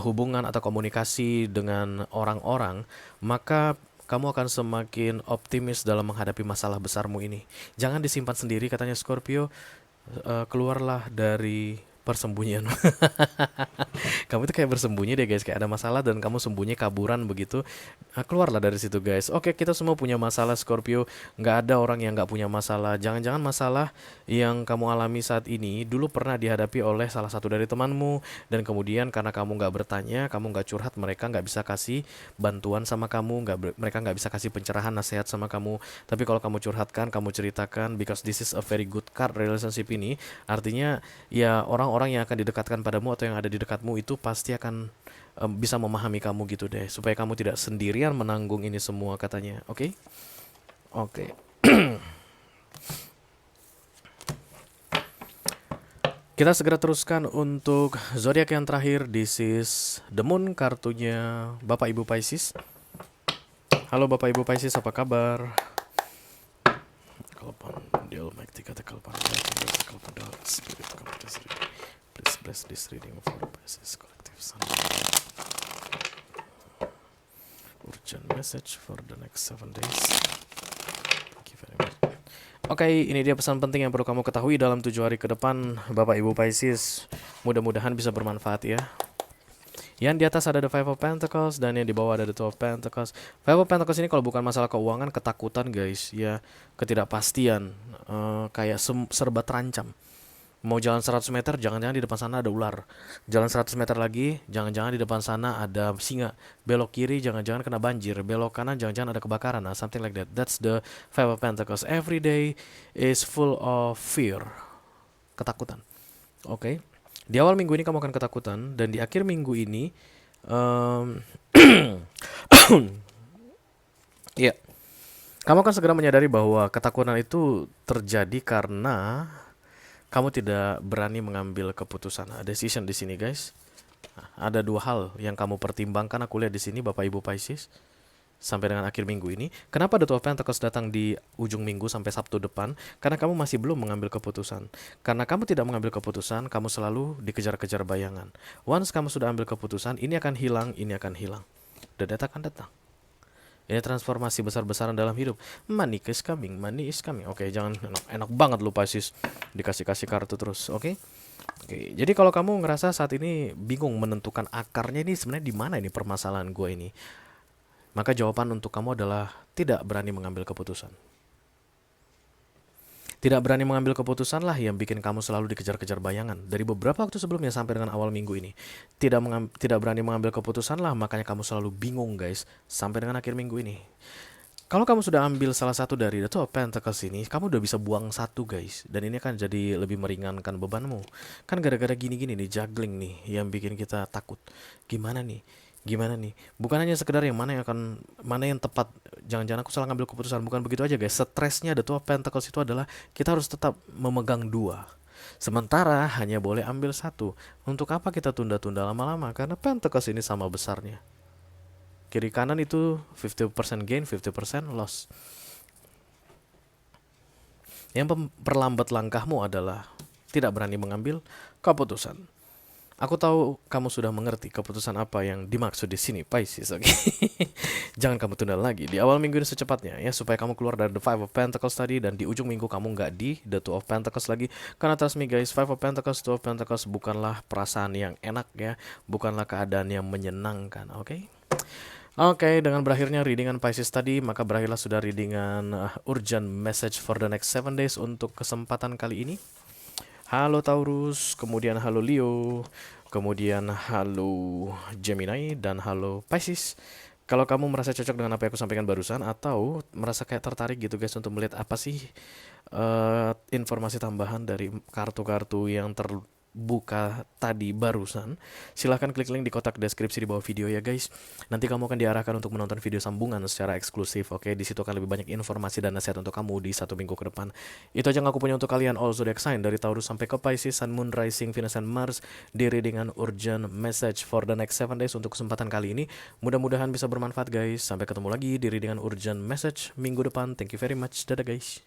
hubungan atau komunikasi dengan orang-orang, maka kamu akan semakin optimis dalam menghadapi masalah besarmu ini. Jangan disimpan sendiri katanya Scorpio. Keluarlah dari persembunyian. Kamu itu kayak bersembunyi deh guys, kayak ada masalah dan kamu sembunyi kaburan begitu. Keluarlah dari situ guys. Oke, kita semua punya masalah Scorpio. Nggak ada orang yang nggak punya masalah. Jangan-jangan masalah yang kamu alami saat ini dulu pernah dihadapi oleh salah satu dari temanmu, dan kemudian karena kamu nggak bertanya, kamu nggak curhat, mereka nggak bisa kasih bantuan sama kamu, mereka nggak bisa kasih pencerahan, nasihat sama kamu. Tapi kalau kamu curhatkan, kamu ceritakan, because this is a very good card relationship ini, artinya ya orang-orang yang akan didekatkan padamu atau yang ada di dekatmu itu pasti akan bisa memahami kamu gitu deh, supaya kamu tidak sendirian menanggung ini semua katanya. Oke? Oke. Kita segera teruskan untuk zodiak yang terakhir. This is the Moon, kartunya Bapak Ibu Pisces. Halo Bapak Ibu Pisces, apa kabar? Please bless this reading for Pisces Collective Sun. Urgent message for the next 7 days. Thank you very much. Oke, ini dia pesan penting yang perlu kamu ketahui dalam 7 hari ke depan Bapak Ibu Pisces. Mudah-mudahan bisa bermanfaat ya. Yang di atas ada the Five of Pentacles dan yang di bawah ada the Two of Pentacles. Five of Pentacles ini kalau bukan masalah keuangan, ketakutan guys ya, ketidakpastian, kayak serba terancam. Mau jalan 100 meter, jangan-jangan di depan sana ada ular. Jalan 100 meter lagi, jangan-jangan di depan sana ada singa. Belok kiri, jangan-jangan kena banjir. Belok kanan, jangan-jangan ada kebakaran. Nah, something like that. That's the Five of Pentacles. Every day is full of fear. Ketakutan. Oke. Di awal minggu ini kamu akan ketakutan, dan di akhir minggu ini ya, kamu akan segera menyadari bahwa ketakutan itu terjadi karena Kamu tidak berani mengambil keputusan. Decision di sini, guys. Ada dua hal yang kamu pertimbangkan. Aku lihat di sini, Bapak Ibu Pisces, sampai dengan akhir minggu ini. Kenapa The Two of Pentacles datang di ujung minggu sampai Sabtu depan? Karena kamu masih belum mengambil keputusan. Karena kamu tidak mengambil keputusan, kamu selalu dikejar-kejar bayangan. Once kamu sudah ambil keputusan, ini akan hilang, ini akan hilang. The Death akan datang. Ini transformasi besar-besaran dalam hidup. Money is coming, money is coming. Oke, jangan enak banget lu Pisces dikasih-kasih kartu terus, oke? Oke, jadi kalau kamu ngerasa saat ini bingung menentukan akarnya ini sebenarnya di mana ini permasalahan gue ini, maka jawaban untuk kamu adalah tidak berani mengambil keputusan. Tidak berani mengambil keputusan lah yang bikin kamu selalu dikejar-kejar bayangan. Dari beberapa waktu sebelumnya sampai dengan awal minggu ini. Tidak berani mengambil keputusan lah, makanya kamu selalu bingung guys. Sampai dengan akhir minggu ini. Kalau kamu sudah ambil salah satu dari The Two of Pentacles ini, kamu udah bisa buang satu guys. Dan ini kan jadi lebih meringankan bebanmu. Kan gara-gara gini-gini nih, juggling nih, yang bikin kita takut. Gimana nih? Gimana nih? Bukan hanya sekedar yang mana yang tepat. Jangan-jangan aku salah ngambil keputusan. Bukan begitu aja guys. Stresnya The Two of Pentacles itu adalah kita harus tetap memegang dua. Sementara hanya boleh ambil satu. Untuk apa kita tunda-tunda lama-lama? Karena Pentacles ini sama besarnya. Kiri kanan itu 50% gain, 50% loss. Yang memperlambat langkahmu adalah tidak berani mengambil keputusan. Aku tahu kamu sudah mengerti keputusan apa yang dimaksud di sini, Pisces. Oke. Jangan kamu tunda lagi di awal minggu ini secepatnya ya, supaya kamu keluar dari The Five of Pentacles tadi dan di ujung minggu kamu nggak di The Two of Pentacles lagi. Karena trust me guys, Five of Pentacles, Two of Pentacles bukanlah perasaan yang enak ya, bukanlah keadaan yang menyenangkan. Oke. Oke, dengan berakhirnya readingan Pisces tadi, maka berakhirlah sudah readingan urgent message for the next 7 days untuk kesempatan kali ini. Halo Taurus, kemudian halo Leo, kemudian halo Gemini, dan halo Pisces. Kalau kamu merasa cocok dengan apa yang aku sampaikan barusan, atau merasa kayak tertarik gitu guys untuk melihat apa sih informasi tambahan dari kartu-kartu yang terbuka tadi barusan, silahkan klik link di kotak deskripsi di bawah video ya guys. Nanti kamu akan diarahkan untuk menonton video sambungan secara eksklusif. Oke, di situ akan lebih banyak informasi dan nasihat untuk kamu di 1 minggu ke depan. Itu aja yang aku punya untuk kalian all zodiac sign dari Taurus sampai ke Pisces, Sun, Moon, Rising, Venus, and Mars di readingan urgent message for the next 7 days untuk kesempatan kali ini. Mudah-mudahan bisa bermanfaat guys. Sampai ketemu lagi di readingan urgent message minggu depan. Thank you very much. Dadah guys.